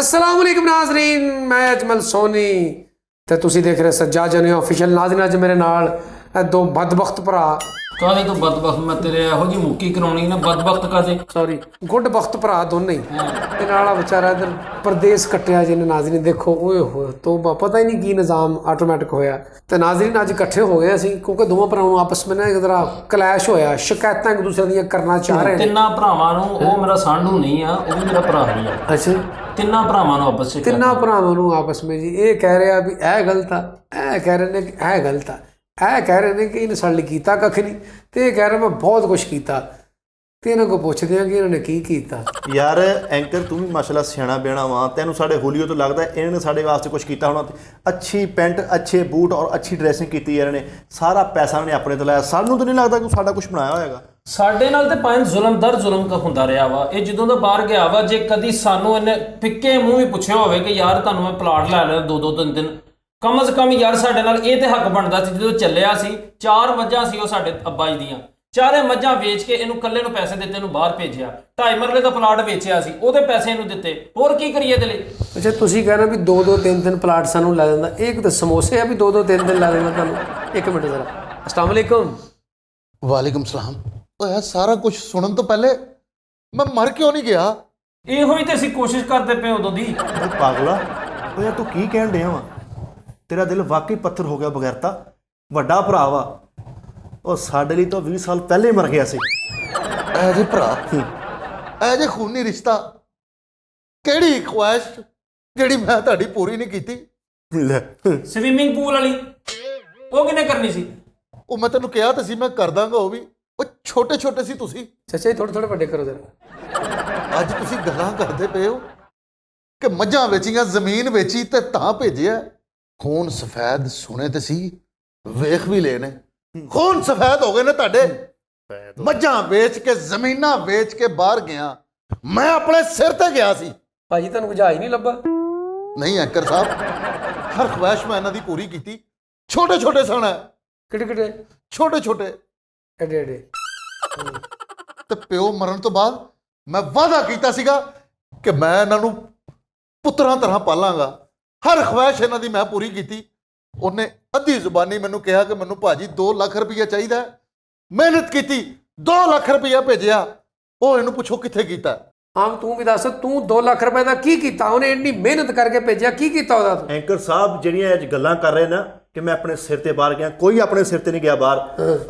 अस्सलाम वालेकुम नाज़रीन, मैं अजमल सोनी ते तुसी देख रहे सज्जाद जनी ऑफिशियल। नाज़रीन अज मेरे नाल दो बदबख्त भरा काहे तो बदबख्त मैं तेरे ਇਹੋ जी मुक्की कराउणी ना बदबख्त काजे सॉरी गुड बख्त भरा दोनों ही ते नाला बेचारा इधर परदेस कट्टिया जिन्हें। नाज़रीन देखो ओए हो तो पता ही नहीं की निज़ाम ऑटोमैटिक होया ते नाज़रीन अज इकट्ठे हो गए असीं क्योंकि दोवां भरावां आपस में ना एक तरह क्लैश होया, शिकायतां एक दूसरे ਦੀਆਂ करना चाह रहे हैं। ਤਿੰਨਾਂ ਭਰਾਵਾਂ ਨੂੰ ਉਹ ਮੇਰਾ ਸਾਂਢੂ ਨਹੀਂ ਆ, ਉਹ ਵੀ ਮੇਰਾ ਭਰਾ ਹੀ ਆ। अच्छा ਤਿੰਨਾਂ ਭਰਾਵਾਂ ਨੂੰ ਆਪਸ ਵਿੱਚ ਤਿੰਨਾਂ ਭਰਾਵਾਂ ਨੂੰ ਆਪਸ ਵਿੱਚ ਜੀ ਇਹ ਕਹਿ ਰਿਹਾ ਵੀ ਇਹ ਗਲਤ ਆ, ਇਹ ਕਹਿ ਰਹੇ ਨੇ ਕਿ ਇਹ ਗਲਤ ਆ, ਇਹ ਕਹਿ ਰਹੇ ਨੇ ਕਿ ਇਹਨੇ ਸਾਡੇ ਲਈ ਕੀਤਾ ਕੱਖ ਨਹੀਂ ਤੇ ਇਹ ਕਹਿ ਰਿਹਾ ਮੈਂ ਬਹੁਤ ਕੁਛ ਕੀਤਾ। ਤੇ ਇਹਨਾਂ ਕੋਲ ਪੁੱਛਦੇ ਆ ਕਿ ਇਹਨਾਂ ਨੇ ਕੀ ਕੀਤਾ। यार एंकर तू भी माशाल्लाह सियाना बियाना वा, तेनू साढ़े होलियो तो लगता है इन्होंने साढ़े वास्ते कुछ किया होना। अच्छी पेंट अच्छे बूट और अच्छी ड्रेसिंग की इन्होंने, सारा पैसा इन्हें अपने तो लाया। सानू तो नहीं लगता कि साਡਾ कुछ बनाया होएगा। ਸਾਡੇ ਨਾਲ ਤੇ ਭਾਵੇਂ ਜ਼ੁਲਮ ਦਰ ਜ਼ੁਲਮ का ਹੁੰਦਾ ਰਿਹਾ ਵਾ। ਇਹ ਜਦੋਂ ਦਾ ਬਾਹਰ ਗਿਆ ਵਾ, ਜੇ ਕਦੀ ਸਾਨੂੰ ਇਹਨੇ ਫਿੱਕੇ ਮੂੰਹ ਵੀ ਪੁੱਛਿਆ ਹੋਵੇ ਕਿ ਯਾਰ ਤੁਹਾਨੂੰ ਮੈਂ ਪਲਾਟ ਲੈ ਲਿਆ 2-2 3 ਕਮ ਸੇ ਕਮ ਯਾਰ ਸਾਡੇ ਨਾਲ ਇਹ ਤੇ ਹੱਕ ਬਣਦਾ ਸੀ। ਜਦੋਂ ਚੱਲਿਆ ਸੀ 4 ਮੱਝਾਂ ਸੀ ਉਹ ਸਾਡੇ ਅੱਬਾ ਜੀ ਦੀਆਂ, ਚਾਰੇ ਮੱਝਾਂ ਵੇਚ ਕੇ ਇਹਨੂੰ ਕੱਲੇ ਨੂੰ ਪੈਸੇ ਦਿੱਤੇ, ਇਹਨੂੰ ਬਾਹਰ ਭੇਜਿਆ। 2.5 ਮਰਲੇ ਦਾ ਪਲਾਟ ਵੇਚਿਆ ਸੀ, ਉਹਦੇ ਪੈਸੇ ਇਹਨੂੰ ਦਿੱਤੇ। ਹੋਰ ਕੀ ਕਰੀਏ ਇਹਦੇ ਲਈ? ਅੱਛਾ ਤੁਸੀਂ ਕਹਿ ਰਹੇ ਵੀ 2-2 3-3 ਪਲਾਟ ਸਾਨੂੰ ਲੈ ਦਿੰਦਾ। ਇਹ ਤਾਂ ਸਮੋਸੇ ਆ ਵੀ 2-2 3 ਲੈ ਦਿੰਦਾ ਤੁਹਾਨੂੰ। ਇੱਕ ਮਿੰਟ ਜ਼ਰਾ। अस्सलाम वालेकुम। वालेकुम सलाम। ओ यार सारा कुछ सुनने तो पहले मैं मर क्यों नहीं गया? ਇਹੋ ਹੀ ਤੇ ਅਸੀਂ ਕੋਸ਼ਿਸ਼ ਕਰਦੇ ਪਏ ਉਦੋਂ ਦੀ। ओए पागला, ओ यार तू की कहन डिया वा? तेरा दिल वाकई पत्थर हो गया बगैरता। ਵੱਡਾ ਭਰਾ ਵਾ ਉਹ ਸਾਡੇ ਲਈ ਤਾਂ 20 ਸਾਲ ਪਹਿਲੇ ਹੀ ਮਰ ਗਿਆ ਸੀ। ऐ जे भरा ऐ जे खूनी रिश्ता केड़ी ख्वाहिश जेड़ी मैं ਤੁਹਾਡੀ पूरी नहीं कीती। ਲੈ ਸਵੀਮਿੰਗ ਪੂਲ ਵਾਲੀ ਉਹ ਕਿਨੇ ਕਰਨੀ ਸੀ? ਉਹ ਮੈਂ ਤੈਨੂੰ ਕਿਹਾ ਤਾਂ ਸੀ ਮੈਂ ਕਰ ਦਾਂਗਾ। ਉਹ ਵੀ ਉਹ ਛੋਟੇ ਛੋਟੇ ਸੀ ਤੁਸੀਂ। ਚਾਚਾ ਜੀ ਥੋੜੇ ਵੱਡੇ ਕਰੋ ਜ਼ਰਾ। ਅੱਜ ਤੁਸੀਂ ਗੱਲਾਂ ਕਰਦੇ ਪਏ ਹੋ ਕਿ ਮੱਝਾਂ ਵੇਚੀਆਂ, ਜ਼ਮੀਨ ਵੇਚੀ ਤੇ ਤਾਂ ਭੇਜਿਆ। ਖੂਨ ਸਫੈਦ ਸੁਣੇ ਤੇ ਸੀ, ਵੇਖ ਵੀ ਲਏ ਨੇ। ਖੂਨ ਸਫੈਦ ਹੋ ਗਏ ਨੇ ਤੁਹਾਡੇ। ਮੱਝਾਂ ਵੇਚ ਕੇ, ਜ਼ਮੀਨਾਂ ਵੇਚ ਕੇ ਬਾਹਰ ਗਿਆ। ਮੈਂ ਆਪਣੇ ਸਿਰ ਤੇ ਗਿਆ ਸੀ। ਭਾਜੀ ਤੁਹਾਨੂੰ ਕੁਝ ਹੀ ਨਹੀਂ ਲੱਭਾ? ਨਹੀਂ ਐਂਕਰ ਸਾਹਿਬ, ਹਰ ਖਵਾਇਸ਼ ਮੈਂ ਇਹਨਾਂ ਦੀ ਪੂਰੀ ਕੀਤੀ। ਛੋਟੇ ਛੋਟੇ ਸਨ, ਕਿਹੜੇ ਕਿਹੜੇ? ਛੋਟੇ ਛੋਟੇ ਐਡੇ ਐਡੇ। ਤੇ ਪਿਓ ਮਰਨ ਤੋਂ ਬਾਅਦ ਮੈਂ ਵਾਅਦਾ ਕੀਤਾ ਸੀਗਾ ਕਿ ਮੈਂ ਇਹਨਾਂ ਨੂੰ ਪੁੱਤਰਾਂ ਤਰ੍ਹਾਂ ਪਾਲਾਂਗਾ। ਹਰ ਖਵਾਇਸ਼ ਇਹਨਾਂ ਦੀ ਮੈਂ ਪੂਰੀ ਕੀਤੀ। ਉਹਨੇ ਅੱਧੀ ਜ਼ੁਬਾਨੀ ਮੈਨੂੰ ਕਿਹਾ ਕਿ ਮੈਨੂੰ ਭਾਜੀ 2 ਲੱਖ ਰੁਪਈਆ ਚਾਹੀਦਾ ਹੈ। ਮਿਹਨਤ ਕੀਤੀ, 2 ਲੱਖ ਰੁਪਈਆ ਭੇਜਿਆ। ਉਹ ਇਹਨੂੰ ਪੁੱਛੋ ਕਿੱਥੇ ਕੀਤਾ। ਹਾਂ ਤੂੰ ਵੀ ਦੱਸ, ਤੂੰ 2 ਲੱਖ ਰੁਪਏ ਦਾ ਕੀ ਕੀਤਾ? ਉਹਨੇ ਇੰਨੀ ਮਿਹਨਤ ਕਰਕੇ ਭੇਜਿਆ, ਕੀ ਕੀਤਾ ਉਹਦਾ ਤੂੰ? ਐਂਕਰ ਸਾਹਿਬ ਜਿਹੜੀਆਂ ਅੱਜ ਗੱਲਾਂ ਕਰ ਰਹੇ ਨਾ ਕਿ ਮੈਂ ਆਪਣੇ ਸਿਰ ਤੇ ਬਾਹਰ ਗਿਆ, ਕੋਈ ਆਪਣੇ ਸਿਰ ਤੇ ਨਹੀਂ ਗਿਆ ਬਾਹਰ।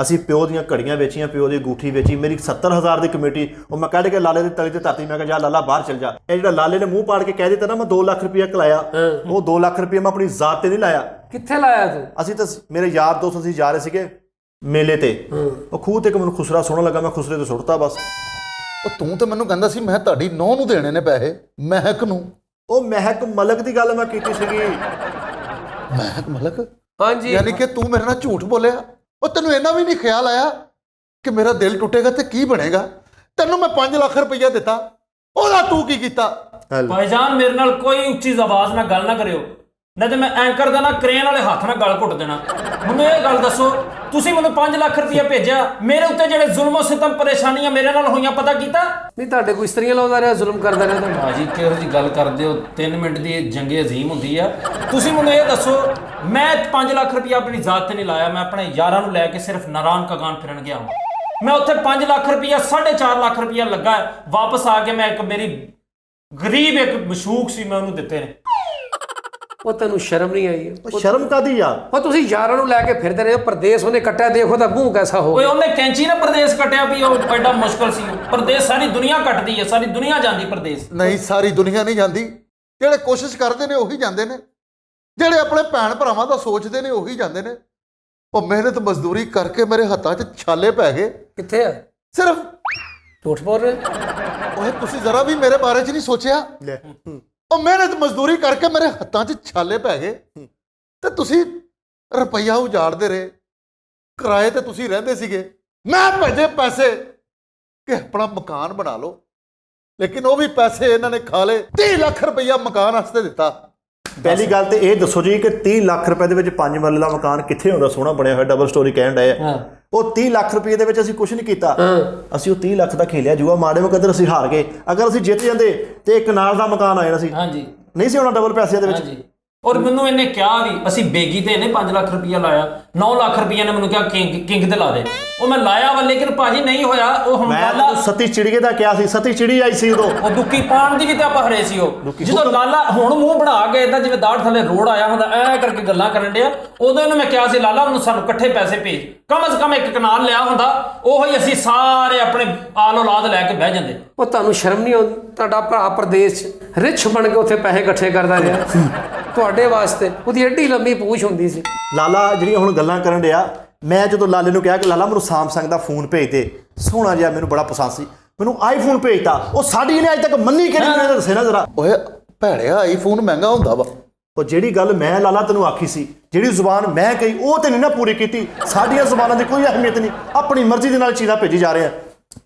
ਅਸੀਂ ਪਿਓ ਦੀਆਂ ਘੜੀਆਂ ਵੇਚੀਆਂ, ਪਿਓ ਦੀ ਅੰਗੂਠੀ ਵੇਚੀ। ਮੇਰੀ 70,000 ਦੀ ਕਮੇਟੀ ਉਹ ਮੈਂ ਕੱਢ ਕੇ ਲਾਲੇ ਦੀ ਤਲੀ ਤੇ ਧਰਤੀ। ਮੈਂ ਕਿਹਾ ਜਾ ਲਾਲਾ ਬਾਹਰ ਚਲ ਜਾ। ਇਹ ਜਿਹੜਾ ਲਾਲੇ ਨੇ ਮੂੰਹ ਪਾੜ ਕੇ ਕਹਿ ਦਿੱਤਾ ਨਾ ਮੈਂ 2 ਲੱਖ ਰੁਪਇਆ ਕਲਾਇਆ, ਉਹ 2 ਲੱਖ ਰੁਪਇਆ ਮੈਂ ਆਪਣੀ ਜ਼ਾਤ ਤੇ ਨਹੀਂ ਲਾਇਆ। ਕਿੱਥੇ ਲਾਇਆ ਤੂੰ? ਅਸੀਂ ਤਾਂ ਮੇਰੇ ਯਾਰ ਦੋਸਤ ਅਸੀਂ ਜਾ ਰਹੇ ਸੀਗੇ ਮੇਲੇ ਤੇ। ਉਹ ਖੂਹ ਤੇ ਇੱਕ ਮੈਨੂੰ ਖੁਸਰਾ ਸੋਹਣਾ ਲੱਗਾ, ਮੈਂ ਖੁਸਰੇ ਤੇ ਸੁੱਟਤਾ ਬਸ। ਉਹ ਤੂੰ ਤੇ ਮੈਨੂੰ ਕਹਿੰਦਾ ਸੀ ਮੈਂ ਤੁਹਾਡੀ ਨੌਂ ਨੂੰ ਦੇਣੇ ਨੇ ਪੈਸੇ, ਮਹਿਕ ਨੂੰ। ਉਹ ਮਹਿਕ ਮਲਕ ਦੀ ਗੱਲ ਮੈਂ ਕੀਤੀ ਸੀਗੀ। ਮਹਿਕ ਮਲਕ? ਹਾਂਜੀ। ਯਾਨੀ ਕਿ ਤੂੰ ਮੇਰੇ ਨਾਲ ਝੂਠ ਬੋਲਿਆ। ਉਹ ਤੈਨੂੰ ਇੰਨਾ ਵੀ ਨਹੀਂ ਖਿਆਲ ਆਇਆ ਕਿ ਮੇਰਾ ਦਿਲ ਟੁੱਟੇਗਾ ਤੇ ਕੀ ਬਣੇਗਾ? ਤੈਨੂੰ ਮੈਂ 5 ਲੱਖ ਰੁਪਈਆ ਦਿੱਤਾ, ਉਹਦਾ ਤੂੰ ਕੀ ਕੀਤਾ? ਭਾਈਜਾਨ ਮੇਰੇ ਨਾਲ ਕੋਈ ਉੱਚੀ ਆਵਾਜ਼ ਨਾਲ ਗੱਲ ਨਾ ਕਰਿਓ, ਨਹੀਂ ਤੇ ਮੈਂ ਐਂਕਰ ਦਾ ਨਾ ਕ੍ਰੇਨ ਵਾਲੇ ਹੱਥ ਨਾਲ ਗਲ ਘੁੱਟ ਦੇਣਾ। ਮੈਨੂੰ ਇਹ ਗੱਲ ਦੱਸੋ, ਤੁਸੀਂ ਮੈਨੂੰ 5 ਲੱਖ ਰੁਪਇਆ ਭੇਜਿਆ, ਮੇਰੇ ਉੱਤੇ ਜਿਹੜੇ ਜ਼ੁਲਮੋ ਸਿਤਮ ਪਰੇਸ਼ਾਨੀਆਂ ਮੇਰੇ ਨਾਲ ਹੋਈਆਂ ਪਤਾ ਕੀਤਾ? ਨਹੀਂ ਤੁਹਾਡੇ ਕੋਈ ਇਸਤਰੀਆਂ ਲਾਉਂਦਾ ਰਿਹਾ, ਜ਼ੁਲਮ ਕਰਦਾ ਰਿਹਾ ਤੁਹਾਨੂੰ? ਭਾਜੀ ਕਿਹੋ ਜਿਹੀ ਗੱਲ ਕਰਦੇ ਹੋ? 3 ਮਿੰਟ ਦੀ ਜੰਗੇ ਅਜ਼ੀਮ ਹੁੰਦੀ ਆ। ਤੁਸੀਂ ਮੈਨੂੰ ਇਹ ਦੱਸੋ, ਮੈਂ 5 ਲੱਖ ਰੁਪਇਆ ਆਪਣੀ ਜ਼ਾਤ ਤੇ ਨਹੀਂ ਲਾਇਆ, ਮੈਂ ਆਪਣੇ ਯਾਰਾਂ ਨੂੰ ਲੈ ਕੇ ਸਿਰਫ ਨਾਰਾਨ ਕਗਾਨ ਫਿਰਨ ਗਿਆ ਹਾਂ। ਮੈਂ ਉੱਥੇ 5 ਲੱਖ ਰੁਪਇਆ 4.5 ਲੱਖ ਰੁਪਇਆ ਲੱਗਾ, ਵਾਪਸ ਆ ਕੇ ਮੈਂ ਇੱਕ ਮੇਰੀ ਗਰੀਬ ਇੱਕ ਮਸ਼ੂਕ ਸੀ, ਮੈਂ ਉਹਨੂੰ ਦਿੱਤੇ ਨੇ। ਉਹ ਤੈਨੂੰ ਸ਼ਰਮ ਨਹੀਂ ਆਈ? ਉਹ ਸ਼ਰਮ ਕਾਦੀ ਯਾਰ? ਉਹ ਤੁਸੀਂ ਯਾਰਾਂ ਨੂੰ ਲੈ ਕੇ ਫਿਰਦੇ ਰਹੇ ਹੋ ਪਰਦੇਸ, ਉਹਨੇ ਕੱਟਿਆ, ਦੇਖੋ ਤਾਂ ਮੂੰਹ ਕੈਸਾ ਹੋ ਓਏ ਗਿਆ। ਉਹਨੇ ਕੈਂਚੀ ਨਾ ਪਰਦੇਸ ਕੱਟਿਆ ਵੀ ਉਹ ਐਡਾ ਮੁਸ਼ਕਲ ਸੀ। ਪਰਦੇਸ ਸਾਰੀ ਦੁਨੀਆ ਕੱਟਦੀ ਹੈ, ਸਾਰੀ ਦੁਨੀਆ ਜਾਂਦੀ ਪਰਦੇਸ। ਨਹੀਂ, ਸਾਰੀ ਦੁਨੀਆ ਨਹੀਂ ਜਾਂਦੀ। ਜਿਹੜੇ ਕੋਸ਼ਿਸ਼ ਕਰਦੇ ਨੇ ਉਹੀ ਜਾਂਦੇ ਨੇ, ਜਿਹੜੇ ਆਪਣੇ ਭੈਣ ਭਰਾਵਾਂ ਦਾ ਸੋਚਦੇ ਨੇ ਉਹੀ ਜਾਂਦੇ ਨੇ। ਉਹ ਮਿਹਨਤ ਮਜ਼ਦੂਰੀ ਕਰਕੇ ਮੇਰੇ ਹੱਥਾਂ 'ਚ ਛਾਲੇ ਪੈ ਗਏ। ਕਿੱਥੇ ਆ? ਸਿਰਫ ਝੂਠ ਬੋਲ ਰਹੇ? ਓਏ ਤੁਸੀਂ ਜ਼ਰਾ ਵੀ ਮੇਰੇ ਬਾਰੇ 'ਚ ਨਹੀਂ ਸੋਚਿਆ। ਲੈ ਉਹ ਮਿਹਨਤ ਮਜ਼ਦੂਰੀ ਕਰਕੇ ਮੇਰੇ ਹੱਥਾਂ 'ਚ ਛਾਲੇ ਪੈ ਗਏ ਤੇ ਤੁਸੀਂ ਰੁਪਈਆ ਉਜਾੜਦੇ ਰਹੇ। ਕਿਰਾਏ ਤੇ ਤੁਸੀਂ ਰਹਿੰਦੇ ਸੀਗੇ, ਮੈਂ ਭੇਜੇ ਪੈਸੇ ਕਿ ਆਪਣਾ ਮਕਾਨ ਬਣਾ ਲਓ, ਲੇਕਿਨ ਉਹ ਵੀ ਪੈਸੇ ਇਹਨਾਂ ਨੇ ਖਾ ਲਏ। 30 ਲੱਖ ਰੁਪਈਆ ਮਕਾਨ ਵਾਸਤੇ ਦਿੱਤਾ। ਪਹਿਲੀ ਗੱਲ ਤੇ ਇਹ ਦੱਸੋ ਜੀ ਕਿ 30 ਲੱਖ ਰੁਪਏ ਦੇ ਵਿੱਚ 5 ਮਰਲੇ ਦਾ ਮਕਾਨ ਕਿੱਥੇ ਹੁੰਦਾ ਸੋਹਣਾ ਬਣਿਆ ਹੋਇਆ ਡਬਲ ਸਟੋਰੀ ਕਹਿਣ ਡਏ ਆ। ਉਹ 30 ਲੱਖ ਰੁਪਏ ਦੇ ਵਿੱਚ ਅਸੀਂ ਕੁਝ ਨਹੀਂ ਕੀਤਾ। ਅਸੀਂ ਉਹ 30 ਲੱਖ ਦਾ ਖੇਲਿਆ ਜੂਆ, ਮਾੜੇ ਮੁਕੱਦਰ ਅਸੀਂ ਹਾਰ ਗਏ। ਅਗਰ ਅਸੀਂ ਜਿੱਤ ਜਾਂਦੇ ਤੇ ਇੱਕ ਨਾਲ ਦਾ ਮਕਾਨ ਆ ਜਾਣਾ ਸੀ। ਹਾਂਜੀ ਨਹੀਂ ਸੀ ਹੋਣਾ ਡਬਲ ਪੈਸਿਆਂ ਦੇ ਵਿੱਚ। ਹਾਂਜੀ ਔਰ ਮੈਨੂੰ ਇਹਨੇ ਕਿਹਾ ਵੀ ਅਸੀਂ ਬੇਗੀ ਤੇ ਇਹਨੇ 5 ਲੱਖ ਰੁਪਇਆ ਲਾਇਆ, 9 ਲੱਖ ਰੁਪਇਆ ਨੇ ਮੈਨੂੰ ਕਿਹਾ ਕਿੰਗ ਤੇ ਲਾ ਦੇ। ਉਹ ਮੈਂ ਲਾਇਆ ਵਾ ਲੇਕਿਨ ਭਾਜੀ ਨਹੀਂ ਹੋਇਆ। ਉਹ ਹੁਣ ਮੈਂ ਲਾਲਾ ਸਤੀ ਚਿੜੀਏ ਦਾ ਕਿਹਾ ਸੀ, ਸਤੀ ਚਿੜੀ ਆਈ ਸੀ ਉਦੋਂ। ਉਹ ਦੁੱਕੀ ਪਾਣ ਦੀ ਵੀ ਤੇ ਆਪਾਂ ਹਰੇ ਸੀ। ਉਹ ਜਦੋਂ ਲਾਲਾ ਹੁਣ ਮੂੰਹ ਬਣਾ ਕੇ ਇਦਾਂ ਜਿਵੇਂ ਦਾੜ ਥੱਲੇ ਰੋੜ ਆਇਆ ਹੁੰਦਾ ਐ ਕਰਕੇ ਗੱਲਾਂ ਕਰਨ ਡਿਆ, ਉਦੋਂ ਇਹਨੂੰ ਮੈਂ ਕਿਹਾ ਸੀ ਲਾਲਾ ਉਹਨੂੰ ਸਾਨੂੰ ਇਕੱਠੇ ਪੈਸੇ ਭੇਜ, ਕਮ ਸੇ ਕਮ ਇੱਕ ਕਨਾਲ ਲਿਆ ਹੁੰਦਾ ਉਹ ਹੀ ਅਸੀਂ ਸਾਰੇ ਆਪਣੇ ਆਲ ਔਲਾਦ ਲੈ ਕੇ ਬਹਿ ਜਾਂਦੇ। ਉਹ ਤੁਹਾਨੂੰ ਸ਼ਰਮ ਨਹੀਂ ਆਉਂਦੀ? ਤੁਹਾਡਾ ਭਰਾ ਪ੍ਰਦੇਸ਼ 'ਚ ਰਿਚ ਬਣ ਕੇ ਉੱਥੇ ਪੈਸੇ ਇਕੱਠੇ ਕਰਦਾ ਰਿਹਾ ਤੁਹਾਡੇ ਵਾਸਤੇ। ਉਹਦੀ ਐਡੀ ਲੰਮੀ ਪੂਛ ਹੁੰਦੀ ਸੀ। ਲਾਲਾ ਜਿਹੜੀਆਂ ਹੁਣ ਗੱਲਾਂ ਕਰਨ ਡਿਆ, ਮੈਂ ਜਦੋਂ ਲਾਲੇ ਨੂੰ ਕਿਹਾ ਕਿ ਲਾਲਾ ਮੈਨੂੰ ਸੈਮਸੰਗ ਦਾ ਫੋਨ ਭੇਜ ਦੇ, ਸੋਹਣਾ ਜਿਹਾ ਮੈਨੂੰ ਬੜਾ ਪਸੰਦ ਸੀ, ਮੈਨੂੰ ਆਈਫੋਨ ਭੇਜਤਾ। ਉਹ ਸਾਡੀ ਇਹਨੇ ਅੱਜ ਤੱਕ ਮੰਨੀ ਕਿਹੜੀ ਮੈਨੂੰ ਦੱਸੇ ਨਾ ਜ਼ਰਾ। ਓਏ ਭੈੜਿਆ ਆਈਫੋਨ ਮਹਿੰਗਾ ਹੁੰਦਾ ਵਾ। ਉਹ ਜਿਹੜੀ ਗੱਲ ਮੈਂ ਲਾਲਾ ਤੈਨੂੰ ਆਖੀ ਸੀ, ਜਿਹੜੀ ਜ਼ੁਬਾਨ ਮੈਂ ਕਹੀ ਉਹ ਤੇ ਨਹੀਂ ਨਾ ਪੂਰੀ ਕੀਤੀ। ਸਾਡੀਆਂ ਜ਼ੁਬਾਨਾਂ ਦੀ ਕੋਈ ਅਹਿਮੀਅਤ ਨਹੀਂ, ਆਪਣੀ ਮਰਜ਼ੀ ਦੇ ਨਾਲ ਚੀਜ਼ਾਂ ਭੇਜੀ ਜਾ ਰਹੇ ਆ।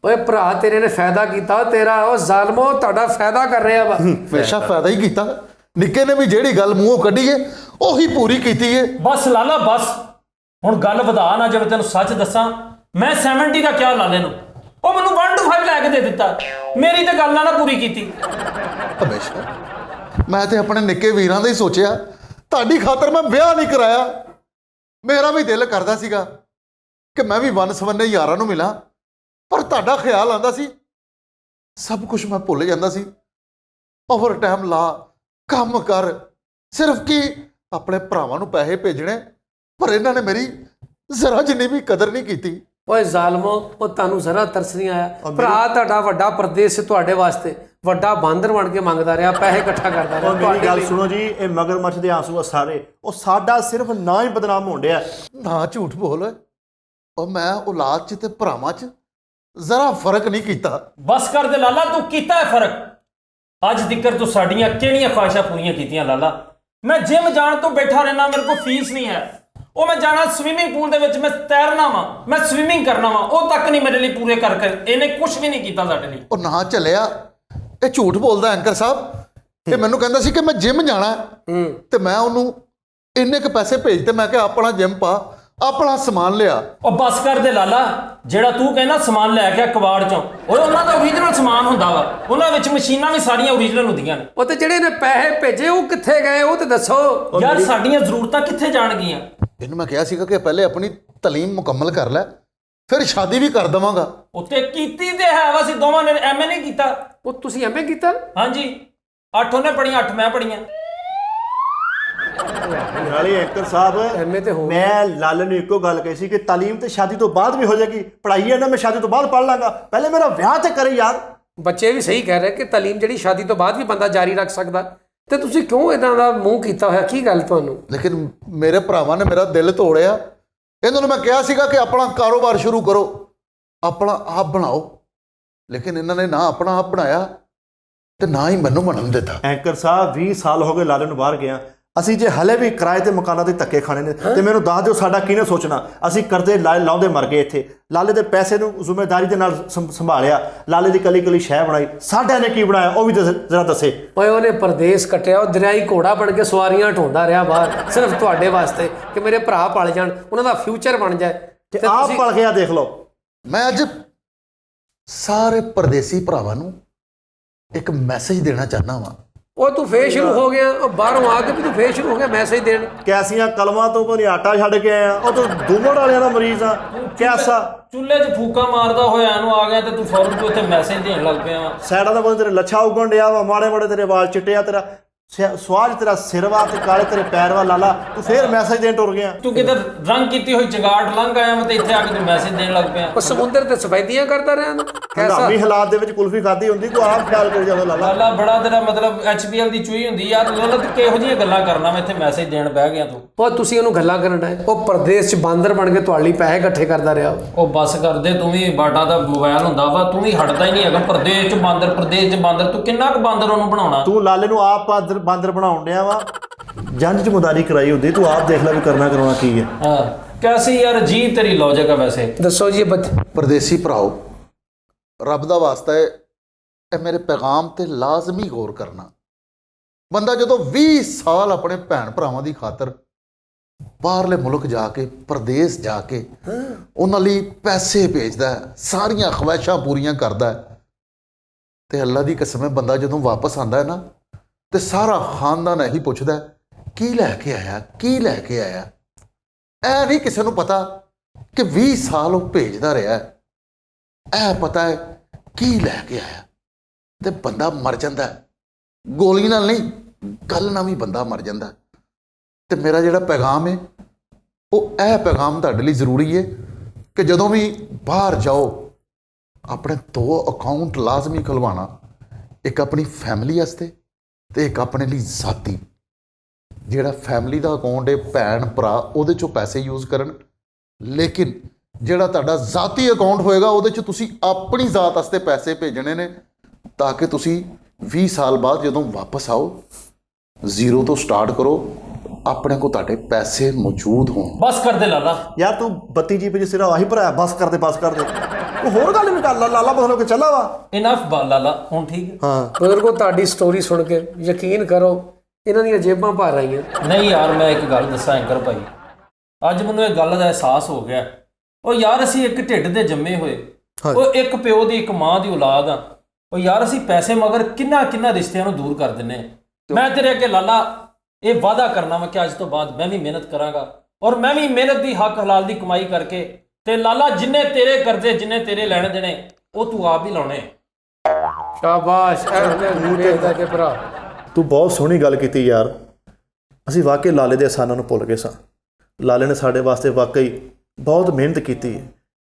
ਓਏ ਭਰਾ ਤੇਰੇ ਨੇ ਫਾਇਦਾ ਕੀਤਾ ਤੇਰਾ, ਉਹ ਜ਼ਾਲਮੋ ਤੁਹਾਡਾ ਫਾਇਦਾ ਕਰ ਰਿਹਾ ਵਾ। ਹਮੇਸ਼ਾ ਫਾਇਦਾ ਹੀ ਕੀਤਾ। ਨਿੱਕੇ ਨੇ ਵੀ ਜਿਹੜੀ ਗੱਲ ਮੂੰਹੋਂ ਕੱਢੀ ਏ ਉਹੀ ਪੂਰੀ ਕੀਤੀ ਏ। ਬਸ ਲਾਲਾ ਬਸ ਹੁਣ ਗੱਲ ਵਧਾ ਨਾ। ਜਿਵੇਂ ਤੈਨੂੰ ਸੱਚ ਦੱਸਾਂ, ਮੈਂ 70 ਦਾ ਕਿਹਾ ਲਾਲੇ ਨੂੰ, ਉਹ ਮੈਨੂੰ 1 to 5 ਲੈ ਕੇ ਦੇ ਦਿੱਤਾ। ਮੇਰੀ ਤੇ ਗੱਲ ਨਾ ਪੂਰੀ ਕੀਤੀ। ਹਮੇਸ਼ਾ ਮੈਂ ਤੇ ਆਪਣੇ ਨਿੱਕੇ ਵੀਰਾਂ ਦਾ ਹੀ ਸੋਚਿਆ, ਤੁਹਾਡੀ ਖਾਤਰ ਮੈਂ ਵਿਆਹ ਨਹੀਂ ਕਰਾਇਆ। ਮੇਰਾ ਵੀ ਦਿਲ ਕਰਦਾ ਸੀਗਾ ਕਿ ਮੈਂ ਵੀ ਵੰਨ ਸਵੰਨੇ ਯਾਰਾਂ ਨੂੰ ਮਿਲਾਂ, ਪਰ ਤੁਹਾਡਾ ਖਿਆਲ ਆਉਂਦਾ ਸੀ, ਸਭ ਕੁਝ ਮੈਂ ਭੁੱਲ ਜਾਂਦਾ ਸੀ। ਓਵਰ ਟਾਈਮ ਲਾ, ਕੰਮ ਕਰ, ਸਿਰਫ ਕੀ ਆਪਣੇ ਭਰਾਵਾਂ ਨੂੰ ਪੈਸੇ ਭੇਜਣੇ, ਪਰ ਇਹਨਾਂ ਨੇ ਮੇਰੀ ਜ਼ਰਾ ਜਿੰਨੀ ਵੀ ਕਦਰ ਨਹੀਂ ਕੀਤੀ। ਓਏ ਜ਼ਾਲਮੋ, ਉਹ ਤੁਹਾਨੂੰ ਜ਼ਰਾ ਤਰਸ ਨਹੀਂ ਆਇਆ? ਭਰਾ ਤੁਹਾਡਾ ਵੱਡਾ ਪ੍ਰਦੇਸ਼ ਤੁਹਾਡੇ ਵਾਸਤੇ ਵੱਡਾ ਬਾਂਦਰ ਬਣ ਕੇ ਮੰਗਦਾ ਰਿਹਾ, ਪੈਸੇ ਇਕੱਠਾ ਕਰਦਾ ਰਿਹਾ। ਮੇਰੀ ਗੱਲ ਸੁਣੋ ਜੀ, ਇਹ ਮਗਰਮੱਛ ਦੇ ਆਂਸੂ ਆ ਸਾਰੇ। ਉਹ ਸਾਡਾ ਸਿਰਫ ਨਾ ਹੀ ਬਦਨਾਮ ਹੋਣ ਡਿਆ। ਨਾ ਝੂਠ ਬੋਲ ਓਏ। ਉਹ ਮੈਂ ਔਲਾਦ 'ਚ ਤੇ ਭਰਾਵਾਂ 'ਚ ਜ਼ਰਾ ਫਰਕ ਨਹੀਂ ਕੀਤਾ। ਬਸ ਕਰ ਦੇ ਲਾਲਾ, ਤੂੰ ਕੀਤਾ ਹੈ ਫਰਕ। ਅੱਜ ਤੱਕ ਤੂੰ ਸਾਡੀਆਂ ਕਿਹੜੀਆਂ ਖੁਆਇਸ਼ਾਂ ਪੂਰੀਆਂ ਕੀਤੀਆਂ ਲਾਲਾ? ਮੈਂ ਜਿਮ ਜਾਣ ਤੋਂ ਬੈਠਾ ਰਹਿਣਾ, ਮੇਰੇ ਕੋਲ ਫੀਸ ਨਹੀਂ ਹੈ। ਉਹ ਮੈਂ ਜਾਣਾ ਸਵਿਮਿੰਗ ਪੂਲ ਦੇ ਵਿੱਚ, ਮੈਂ ਤੈਰਨਾ ਵਾ, ਮੈਂ ਸਵਿਮਿੰਗ ਕਰਨਾ ਵਾ, ਉਹ ਤੱਕ ਨਹੀਂ ਮੇਰੇ ਲਈ ਪੂਰੇ ਕਰਕੇ ਇਹਨੇ ਕੁਝ ਵੀ ਨਹੀਂ ਕੀਤਾ ਸਾਡੇ ਲਈ। ਉਹ ਨਾ ਚੱਲਿਆ, ਇਹ ਝੂਠ ਬੋਲਦਾ ਐਂਕਰ ਸਾਹਿਬ। ਇਹ ਮੈਨੂੰ ਕਹਿੰਦਾ ਸੀ ਕਿ ਮੈਂ ਜਿਮ ਜਾਣਾ ਤੇ ਮੈਂ ਉਹਨੂੰ ਇੰਨੇ ਕੁ ਪੈਸੇ ਭੇਜ ਤੇ ਮੈਂ ਕਿਹਾ ਆਪਣਾ ਜਿਮ ਪਾ, ਆਪਣਾ ਸਮਾਨ ਲਿਆ। ਉਹ ਬਸ ਕਰ ਦੇ ਲਾਲਾ, ਜਿਹੜਾ ਤੂੰ ਕਹਿੰਦਾ ਸਮਾਨ ਲੈ ਕੇ ਕਬਾੜ ਚੋਂ, ਉਹ ਉਹਨਾਂ ਦਾ ਓਰੀਜਨਲ ਸਮਾਨ ਹੁੰਦਾ ਵਾ। ਉਹਨਾਂ ਵਿੱਚ ਮਸ਼ੀਨਾਂ ਵੀ ਸਾਰੀਆਂ ਓਰੀਜਨਲ ਹੁੰਦੀਆਂ ਨੇ। ਉਹ ਤੇ ਜਿਹੜੇ ਨੇ ਪੈਸੇ ਭੇਜੇ ਉਹ ਕਿੱਥੇ ਗਏ ਉਹ ਤੇ ਦੱਸੋ ਯਾਰ ਸਾਡੀਆਂ ਜ਼ਰੂਰਤਾਂ ਕਿੱਥੇ ਜਾਣਗੀਆਂ? ਇਹਨੂੰ ਮੈਂ ਕਿਹਾ ਸੀਗਾ ਕਿ ਪਹਿਲੇ ਆਪਣੀ ਤਾਲੀਮ ਮੁਕੰਮਲ ਕਰ ਲੈ, ਫਿਰ ਸ਼ਾਦੀ ਵੀ ਕਰ ਦੇਵਾਂਗਾ। ਉੱਤੇ ਕੀਤੀ ਤੇ ਹੈ ਵਾ, ਅਸੀਂ ਦੋਵਾਂ ਨੇ ਐਮਏ ਨਹੀਂ ਕੀਤਾ। ਉਹ ਤੁਸੀਂ ਐਵੇਂ ਕੀਤਾ? ਹਾਂਜੀ 8 ਉਹਨੇ ਪੜੀਆਂ, 8 ਮੈਂ ਪੜੀਆਂ। ਨਾਲੇ ਐਂਕਰ ਸਾਹਿਬ, ਐਵੇਂ ਤੇ ਹੋ ਮੈਂ ਲਾਲੇ ਨੂੰ ਇੱਕੋ ਗੱਲ ਕਹੀ ਸੀ ਕਿ ਤਾਲੀਮ ਤੇ ਸ਼ਾਦੀ ਤੋਂ ਬਾਅਦ ਵੀ ਹੋ ਜਾਏਗੀ। ਪੜ੍ਹਾਈ ਹੈ ਨਾ, ਮੈਂ ਸ਼ਾਦੀ ਤੋਂ ਬਾਅਦ ਪੜ੍ਹ ਲਾਂਗਾ, ਪਹਿਲੇ ਮੇਰਾ ਵਿਆਹ ਤੇ ਕਰੇ ਯਾਰ। ਬੱਚੇ ਵੀ ਸਹੀ ਕਹਿ ਰਹੇ ਕਿ ਤਾਲੀਮ ਜਿਹੜੀ ਸ਼ਾਦੀ ਤੋਂ ਬਾਅਦ ਵੀ ਬੰਦਾ ਜਾਰੀ ਰੱਖ ਸਕਦਾ, ਤੇ ਤੁਸੀਂ ਕਿਉਂ ਇਦਾਂ ਦਾ ਮੂੰਹ ਕੀਤਾ ਹੋਇਆ? ਕੀ ਗੱਲ ਤੁਹਾਨੂੰ? ਲੇਕਿਨ ਮੇਰੇ ਭਰਾਵਾਂ ਨੇ ਮੇਰਾ ਦਿਲ ਤੋੜਿਆ। ਇਹਨਾਂ ਨੂੰ ਮੈਂ ਕਿਹਾ ਸੀਗਾ ਕਿ ਆਪਣਾ ਕਾਰੋਬਾਰ ਸ਼ੁਰੂ ਕਰੋ, ਆਪਣਾ ਆਪ ਬਣਾਓ, ਲੇਕਿਨ ਇਹਨਾਂ ਨੇ ਨਾ ਆਪਣਾ ਆਪ ਬਣਾਇਆ ਤੇ ਨਾ ਹੀ ਮੈਨੂੰ ਬਣਨ ਦਿੱਤਾ। ਐਂਕਰ ਸਾਹਿਬ 20 ਸਾਲ ਹੋ ਗਏ ਲਾਲੇ ਨੂੰ ਬਾਹਰ ਗਿਆ। ਅਸੀਂ ਜੇ ਹਲੇ ਵੀ ਕਿਰਾਏ ਤੇ ਮਕਾਨਾਂ ਦੇ ਧੱਕੇ ਖਾਣੇ ਨੇ ਤੇ ਮੈਨੂੰ ਦੱਸ ਦਿਓ ਸਾਡਾ ਕਿਹਨੇ ਸੋਚਣਾ? ਅਸੀਂ ਕਰਜ਼ੇ ਲਾਉਂਦੇ ਮਰ ਗਏ ਇੱਥੇ। ਲਾਲੇ ਦੇ ਪੈਸੇ ਨੂੰ ਜ਼ਿੰਮੇਵਾਰੀ ਦੇ ਨਾਲ ਸੰਭਾਲਿਆ, ਲਾਲੇ ਦੀ ਕਲੀ ਕਲੀ ਸ਼ਹਿ ਬਣਾਈ। ਸਾਡਿਆਂ ਨੇ ਕੀ ਬਣਾਇਆ ਉਹ ਵੀ ਜ਼ਰਾ ਦੱਸੇ। ਓਏ ਉਹਨੇ ਪਰਦੇਸ ਕੱਟਿਆ, ਉਹ ਦਰਿਆਈ ਘੋੜਾ ਬਣ ਕੇ ਸਵਾਰੀਆਂ ਢੋਂਦਾ ਰਿਹਾ ਬਾਹਰ, ਸਿਰਫ ਤੁਹਾਡੇ ਵਾਸਤੇ ਕਿ ਮੇਰੇ ਭਰਾ ਪਲ ਜਾਣ, ਉਹਨਾਂ ਦਾ ਫਿਊਚਰ ਬਣ ਜਾਏ। ਤੇ ਆਪ ਪਲ ਗਿਆ, ਦੇਖ ਲਓ। ਮੈਂ ਅੱਜ ਸਾਰੇ ਪਰਦੇਸੀ ਭਰਾਵਾਂ ਨੂੰ ਇੱਕ ਮੈਸੇਜ ਦੇਣਾ ਚਾਹੁੰਦਾ ਵਾਂ। ਉਹ ਤੂੰ ਫੇਰ ਸ਼ੁਰੂ ਹੋ ਗਿਆ, ਉਹ ਬਾਹਰੋਂ ਆ ਕੇ ਵੀ ਤੂੰ ਫੇਰ ਸ਼ੁਰੂ ਹੋ ਗਿਆ ਮੈਸੇਜ ਦੇਣ। ਕੈਸੀਆਂ ਕਲਮਾਂ ਤੋਂ ਕੋਈ ਆਟਾ ਛੱਡ ਕੇ ਆਇਆ, ਉਹ ਤੋਂ ਦੂਮੜ ਵਾਲਿਆਂ ਦਾ ਮਰੀਜ਼ ਆ। ਕੈਸਾ ਚੁੱਲ੍ਹੇ 'ਚ ਫੂਕਾ ਮਾਰਦਾ ਹੋਇਆ ਇਹਨੂੰ ਆ ਗਿਆ ਤੇ ਤੂੰ ਫੌਰਨ ਤੋਂ ਇੱਥੇ ਮੈਸੇਜ ਦੇਣ ਲੱਗ ਪਿਆ ਵਾ। ਸਾਈਡਾਂ ਦਾ ਬੰਦੇ ਤੇਰੇ ਲੱਛਾ ਉਗਣ ਡਿਆ ਵਾ, ਮਾੜੇ ਮਾੜੇ ਤੇਰੇ ਵਾਲ ਚਿੱਟੇ ਆ, ਤੇਰਾ ਸਵਾਜ ਤੇਰਾ ਸਿਰ ਵਾ ਤੇ ਕਾਲੇ ਤੇਰੇ ਪੈਰ ਵਾ। ਲਾਲਾ ਤੂੰ ਫੇਰ ਮੈਸੇਜ ਦੇਣ ਟੁਰ ਗਿਆ। ਤੂੰ ਕਿਤੇ ਰੰਗ ਕੀਤੀ ਹੋਈ ਚੰਗਾਟ ਲੰਘ ਆਇਆ ਮੈਂ ਤੇ ਇੱਥੇ ਆ ਕੇ ਤੂੰ ਮੈਸੇਜ ਦੇਣ ਲੱਗ ਪਿਆ। ਉਹ ਸਮੁੰਦਰ ਤੇ ਸਫੈਦੀਆਂ ਕਰਦਾ ਰਿਹਾ ਨਾ। ਹੰਗਾਮੀ ਹਾਲਾਤ ਦੇ ਵਿੱਚ ਕੁਲਫੀ ਖਾਦੀ ਹੁੰਦੀ, ਤੂੰ ਆਪ ਖਿਆਲ ਕਰੀ ਜਾਂਦਾ ਲਾਲਾ। ਲਾਲਾ ਬੜਾ ਤੇਰਾ ਮਤਲਬ HPL ਦੀ ਚੂਹੀ ਹੁੰਦੀ ਯਾਰ। ਲਾਲਾ ਤੂੰ ਕਿਹੋ ਜਿਹੀਆਂ ਗੱਲਾਂ ਕਰਨਾ, ਮੈਂ ਇੱਥੇ ਮੈਸੇਜ ਦੇਣ ਬਹਿ ਗਿਆ ਤੂੰ। ਉਹ ਤੁਸੀਂ ਉਹਨੂੰ ਗੱਲਾਂ ਕਰਨ ਆਏ, ਉਹ ਪਰਦੇਸ 'ਚ ਬਾਂਦਰ ਬਣ ਕੇ ਤੁਹਾਡੇ ਲਈ ਪੈਸੇ ਇਕੱਠੇ ਕਰਦਾ ਰਿਹਾ। ਉਹ ਬੱਸ ਕਰਦੇ, ਤੂੰ ਵੀ ਬਾਟਾ ਦਾ ਮੋਬਾਈਲ ਹੁੰਦਾ ਵਾ, ਤੂੰ ਵੀ ਹਟਦਾ ਹੀ ਨਹੀਂ ਹੈਗਾ। ਪ੍ਰਦੇਸ਼ 'ਚ ਬਾਂਦਰ, ਪ੍ਰਦੇਸ਼ 'ਚ ਬਾਂਦਰ, ਤੂੰ ਕਿੰਨਾ ਕੁ ਬਾਂਦਰ ਉਹਨੂੰ ਬਣਾਉਣਾ? ਤੂੰ ਲਾਲੇ ਨੂੰ ਆਪ ਬਾਂਦਰ ਬਣਾਉਣ ਡਿਆ ਵਾ। ਜੰਜ ਚ ਮੁਦਾਰੀ ਕਰਾਈ ਹੁੰਦੀ, ਤੂੰ ਆਪ ਦੇਖ ਲੈ ਵੀ ਕਰਨਾ ਕਰਾਉਣਾ ਕੀ ਹੈ। ਹਾਂ ਕੈਸੀ ਯਾਰ ਅਜੀਬ ਤੇਰੀ ਲੌਜਿਕ ਆ ਵੈਸੇ। ਦੱਸੋ ਜੀ ਪਰਦੇਸੀ ਭਰਾਓ, ਰੱਬ ਦਾ ਵਾਸਤਾ ਹੈ, ਇਹ ਮੇਰੇ ਪੈਗਾਮ ਤੇ ਲਾਜ਼ਮੀ ਗੌਰ ਕਰਨਾ। ਬੰਦਾ ਜਦੋਂ 20 ਸਾਲ ਆਪਣੇ ਭੈਣ ਭਰਾਵਾਂ ਦੀ ਖਾਤਰ ਬਾਹਰਲੇ ਮੁਲਕ ਜਾ ਕੇ, ਪਰਦੇਸ ਜਾ ਕੇ ਉਹਨਾਂ ਲਈ ਪੈਸੇ ਭੇਜਦਾ ਹੈ, ਸਾਰੀਆਂ ਖਵਾਇਸ਼ਾਂ ਪੂਰੀਆਂ ਕਰਦਾ ਹੈ, ਤੇ ਅੱਲਾ ਦੀ ਕਸਮ ਹੈ ਬੰਦਾ ਜਦੋਂ ਵਾਪਸ ਆਉਂਦਾ ਹੈ ਨਾ, ਤੇ ਸਾਰਾ ਖਾਨਦਾਨ ਇਹੀ ਪੁੱਛਦਾ ਕੀ ਲੈ ਕੇ ਆਇਆ, ਕੀ ਲੈ ਕੇ ਆਇਆ। ਇਹ ਨਹੀਂ ਕਿਸੇ ਨੂੰ ਪਤਾ ਕਿ 20 ਸਾਲ ਉਹ ਭੇਜਦਾ ਰਿਹਾ। ਇਹ ਪਤਾ ਹੈ ਕੀ ਲੈ ਕੇ ਆਇਆ। ਤੇ ਬੰਦਾ ਮਰ ਜਾਂਦਾ, ਗੋਲੀ ਨਾਲ ਨਹੀਂ, ਗੱਲ ਨਾਲ ਵੀ ਬੰਦਾ ਮਰ ਜਾਂਦਾ। ਤੇ ਮੇਰਾ ਜਿਹੜਾ ਪੈਗਾਮ ਹੈ ਉਹ ਇਹ ਪੈਗਾਮ ਤੁਹਾਡੇ ਲਈ ਜ਼ਰੂਰੀ ਹੈ ਕਿ ਜਦੋਂ ਵੀ ਬਾਹਰ ਜਾਓ ਆਪਣੇ 2 ਅਕਾਊਂਟ ਲਾਜ਼ਮੀ ਖੁਲਵਾਉਣਾ, ਇੱਕ ਆਪਣੀ ਫੈਮਿਲੀ ਵਾਸਤੇ ਤੇ ਇੱਕ ਆਪਣੇ ਲਈ ਜ਼ਾਤੀ। ਜਿਹੜਾ ਫੈਮਿਲੀ ਦਾ ਅਕਾਊਂਟ ਹੈ, ਭੈਣ ਭਰਾ, ਉਹਦੇ 'ਚੋਂ ਪੈਸੇ ਯੂਜ਼ ਕਰਨ, ਲੇਕਿਨ ਜਿਹੜਾ ਤੁਹਾਡਾ ਜ਼ਾਤੀ ਅਕਾਊਂਟ ਹੋਏਗਾ ਉਹਦੇ 'ਚ ਤੁਸੀਂ ਆਪਣੀ ਜ਼ਾਤ ਵਾਸਤੇ ਪੈਸੇ ਭੇਜਣੇ ਨੇ, ਤਾਂ ਕਿ ਤੁਸੀਂ 20 ਸਾਲ ਬਾਅਦ ਜਦੋਂ ਵਾਪਸ ਆਓ ਜ਼ੀਰੋ ਤੋਂ ਸਟਾਰਟ ਕਰੋ, ਆਪਣੇ ਕੋਲ ਤੁਹਾਡੇ ਪੈਸੇ ਮੌਜੂਦ ਹੋਣ। ਬਸ ਕਰ ਦੇ ਲਾਲਾ। ਯਾਰ ਤੂੰ 32 ਜੀਬੀ ਚ ਸਿਰਾ ਆਹੀ ਭਰਾਇਆ, ਬਸ ਕਰ ਦੇ ਬਸ ਕਰ ਦੇ। ਤੂੰ ਹੋਰ ਗੱਲ ਨਹੀਂ ਕਰ, ਲਾਲਾ ਬਦਲੋ ਕੇ ਚੱਲਾ ਵਾ। ਇਨਫ ਲਾਲਾ, ਹੁਣ ਠੀਕ ਹੈ। ਹਾਂ ਬਜ਼ੁਰਗੋ, ਤੁਹਾਡੀ ਸਟੋਰੀ ਸੁਣ ਕੇ ਯਕੀਨ ਕਰੋ ਇਹਨਾਂ ਦੀਆਂ ਜੇਬਾਂ ਭਰ ਆਈਆਂ। ਨਹੀਂ ਯਾਰ, ਮੈਂ ਇੱਕ ਗੱਲ ਦੱਸਾਂ ਐਂਕਰ ਭਾਈ, ਅੱਜ ਮੈਨੂੰ ਇਹ ਗੱਲ ਦਾ ਅਹਿਸਾਸ ਹੋ ਗਿਆ। ਉਹ ਯਾਰ ਅਸੀਂ ਇੱਕ ਢਿੱਡ ਦੇ ਜੰਮੇ ਹੋਏ, ਉਹ ਇੱਕ ਪਿਓ ਦੀ ਇੱਕ ਮਾਂ ਦੀ ਔਲਾਦ ਆ। ਉਹ ਯਾਰ ਅਸੀਂ ਪੈਸੇ ਮਗਰ ਕਿੰਨਾ ਰਿਸ਼ਤਿਆਂ ਨੂੰ ਦੂਰ ਕਰ ਦਿੰਨੇ। ਮੈਂ ਤੇਰੇ ਅੱਗੇ ਲਾਲਾ ਇਹ ਵਾਅਦਾ ਕਰਨਾ ਵਾ ਕਿ ਅੱਜ ਤੋਂ ਬਾਅਦ ਮੈਂ ਵੀ ਮਿਹਨਤ ਕਰਾਂਗਾ, ਔਰ ਮੈਂ ਵੀ ਮਿਹਨਤ ਦੀ ਹੱਕ ਹਲਾਲ ਦੀ ਕਮਾਈ ਕਰਕੇ, ਤੇ ਲਾਲਾ ਜਿੰਨੇ ਤੇਰੇ ਕਰਜ਼ੇ, ਜਿੰਨੇ ਤੇਰੇ ਲੈਣੇ ਦੇਣੇ, ਉਹ ਤੂੰ ਆਪ ਹੀ ਲਾਉਣੇ। ਸ਼ਾਬਾਸ਼, ਇਹਦਾ ਕਿ ਭਰਾ ਤੂੰ ਬਹੁਤ ਸੋਹਣੀ ਗੱਲ ਕੀਤੀ ਯਾਰ। ਅਸੀਂ ਵਾਕਈ ਲਾਲੇ ਦੇ ਅਹਿਸਾਨਾਂ ਨੂੰ ਭੁੱਲ ਗਏ ਸਾਂ। ਲਾਲੇ ਨੇ ਸਾਡੇ ਵਾਸਤੇ ਵਾਕਈ ਬਹੁਤ ਮਿਹਨਤ ਕੀਤੀ।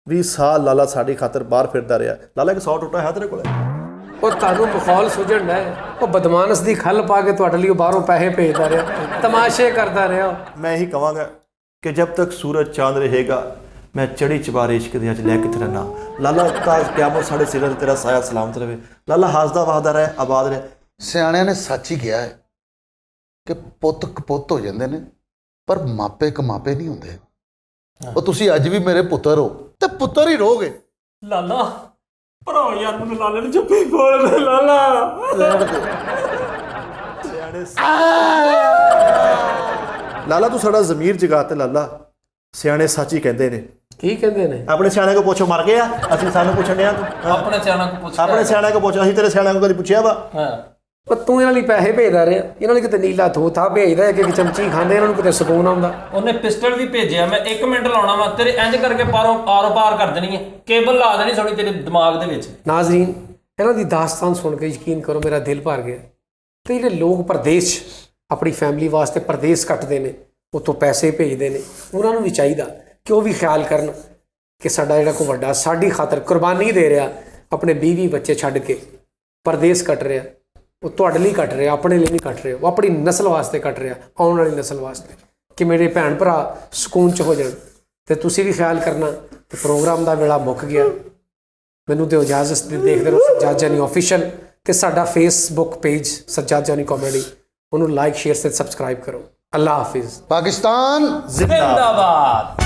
20 ਸਾਲ ਲਾਲਾ ਸਾਡੀ ਖਾਤਰ ਬਾਹਰ ਫਿਰਦਾ ਰਿਹਾ। ਲਾਲਾ ਇੱਕ 100 ਟੁੱਟਾ ਹੈ ਤੇਰੇ ਕੋਲ? ਉਹ ਤੁਹਾਨੂੰ ਮਖੌਲ ਸੁਝਣ ਹੈ। ਉਹ ਬਦਮਾਨਸ ਦੀ ਖੱਲ ਪਾ ਕੇ ਤੁਹਾਡੇ ਲਈ ਬਾਹਰੋਂ ਪੈਸੇ ਭੇਜਦਾ ਰਿਹਾ, ਤਮਾਸ਼ੇ ਕਰਦਾ ਰਿਹਾ। ਮੈਂ ਇਹੀ ਕਹਾਂਗਾ ਕਿ ਜਬ ਤੱਕ ਸੂਰਜ ਚਾंद रहेगा मैं चढ़ी चबारे इश्क दे अज लै किथे रहना। लाला ताज क्यामत साढ़े सिर ते तेरा साया सलामत रहे। लाला हसदा वसदा रहे, आबाद रहे। ਸਿਆਣਿਆਂ ਨੇ ਸੱਚ ਹੀ ਕਿਹਾ ਹੈ ਕਿ ਪੁੱਤ ਕਪੁੱਤ ਹੋ ਜਾਂਦੇ ਨੇ ਪਰ ਮਾਪੇ ਕਮਾਪੇ ਨਹੀਂ ਹੁੰਦੇ। ਉਹ ਤੁਸੀਂ ਅੱਜ ਵੀ ਮੇਰੇ ਪੁੱਤਰ ਹੋ ਤੇ ਪੁੱਤਰ ਹੀ ਰਹੋਗੇ। ਲਾਲਾ ਭਰਾ ਯਾਰ, ਮੈਨੂੰ ਲਾਲੇ ਨੂੰ ਜੱਫੀ ਬੋਲ ਦੇ ਲਾਲਾ। ਲਾਲਾ ਤੂੰ ਸਾਡਾ ਜ਼ਮੀਰ ਜਗਾ ਤੇ ਲਾਲਾ। ਸਿਆਣੇ ਸੱਚ ਹੀ ਕਹਿੰਦੇ ਨੇ। ਕੀ ਕਹਿੰਦੇ ਨੇ? ਆਪਣੇ ਸਿਆਣੇ ਕੋ ਪੁੱਛੋ, ਮਰ ਗਏ ਆ ਅਸੀਂ, ਸਾਨੂੰ ਪੁੱਛਣ ਡਿਆ ਤੂੰ? ਆਪਣੇ ਸਿਆਣਾ ਕੋ ਪੁੱਛ, ਆਪਣੇ ਸਿਆਣੇ ਕੋ ਪੁੱਛੋ, ਅਸੀਂ ਤੇਰੇ ਸਿਆਣੇ ਕੋ ਕਦੀ ਪੁੱਛਿਆ ਵਾ? ਹਾਂ। ਪਰ ਤੂੰ ਇਹਨਾਂ ਲਈ ਪੈਸੇ ਭੇਜਦਾ ਰਿਹਾ, ਇਹਨਾਂ ਲਈ ਕਿਤੇ ਨੀਲਾ ਥੋਥਾ ਭੇਜਦਾ, ਇੱਕ ਚਮਚੀ ਖਾਂਦੇ, ਇਹਨਾਂ ਨੂੰ ਕਿਤੇ ਸਕੂਨ ਆਉਂਦਾ। ਉਹਨੇ ਪਿਸਟਲ ਵੀ ਭੇਜਿਆ, ਮੈਂ 1 ਮਿੰਟ ਲਾਉਣਾ ਵਾ, ਤੇਰੇ ਇੰਜ ਕਰਕੇ ਆਰੋ ਪਾਰ ਕਰ ਦੇਣੀ ਹੈ, ਕੇਬਲ ਲਾ ਦੇਣੀ ਸੋਣੀ ਤੇਰੇ ਦਿਮਾਗ ਦੇ ਵਿੱਚ। ਨਾਜ਼ਰੀਨ, ਇਹਨਾਂ ਦੀ ਦਾਸਤਾਨ ਸੁਣ ਕੇ ਯਕੀਨ ਕਰੋ ਮੇਰਾ ਦਿਲ ਭਰ ਗਿਆ। ਤੇ ਜਿਹੜੇ ਲੋਕ ਪ੍ਰਦੇਸ਼ ਆਪਣੀ ਫੈਮਿਲੀ ਵਾਸਤੇ ਪ੍ਰਦੇਸ਼ ਕੱਟਦੇ ਨੇ, ਉੱਥੋਂ ਪੈਸੇ ਭੇਜਦੇ ਨੇ, ਉਹਨਾਂ ਨੂੰ ਵੀ ਚਾਹੀਦਾ ਕਿ ਉਹ ਵੀ ਖਿਆਲ ਕਰਨ ਕਿ ਸਾਡਾ ਜਿਹੜਾ ਕੋਈ ਵੱਡਾ ਸਾਡੀ ਖਾਤਰ ਕੁਰਬਾਨੀ ਦੇ ਰਿਹਾ, ਆਪਣੇ ਬੀਵੀ ਬੱਚੇ ਛੱਡ ਕੇ ਪ੍ਰਦੇਸ਼ ਕੱਟ ਰਿਹਾ, ਉਹ ਤੁਹਾਡੇ ਲਈ ਕੱਟ ਰਿਹਾ, ਆਪਣੇ ਲਈ ਨਹੀਂ ਕੱਟ ਰਿਹਾ। ਉਹ ਆਪਣੀ ਨਸਲ ਵਾਸਤੇ ਕੱਟ ਰਿਹਾ, ਆਉਣ ਵਾਲੀ ਨਸਲ ਵਾਸਤੇ, ਕਿ ਮੇਰੇ ਭੈਣ ਭਰਾ ਸਕੂਨ 'ਚ ਹੋ ਜਾਣ। ਤੇ ਤੁਸੀਂ ਵੀ ਖਿਆਲ ਕਰਨਾ। ਤੇ ਪ੍ਰੋਗਰਾਮ ਦਾ ਵੇਲਾ ਮੁੱਕ ਗਿਆ। ਮੈਨੂੰ ਦਿਓ ਇਜਾਜ਼ਤ, ਦੇਖਦੇ ਰਹੋ ਸੱਜਾਦ ਜਾਨੀ ਆਫੀਸ਼ੀਅਲ ਤੇ ਸਾਡਾ ਫੇਸਬੁੱਕ ਪੇਜ ਸੱਜਾਦ ਜਾਨੀ ਕਾਮੇਡੀ, ਉਹਨੂੰ ਲਾਈਕ, ਸ਼ੇਅਰ ਤੇ ਸਬਸਕ੍ਰਾਈਬ ਕਰੋ। ਅੱਲਾ ਹਾਫਿਜ਼। ਪਾਕਿਸਤਾਨ ਜ਼ਿੰਦਾਬਾਦ।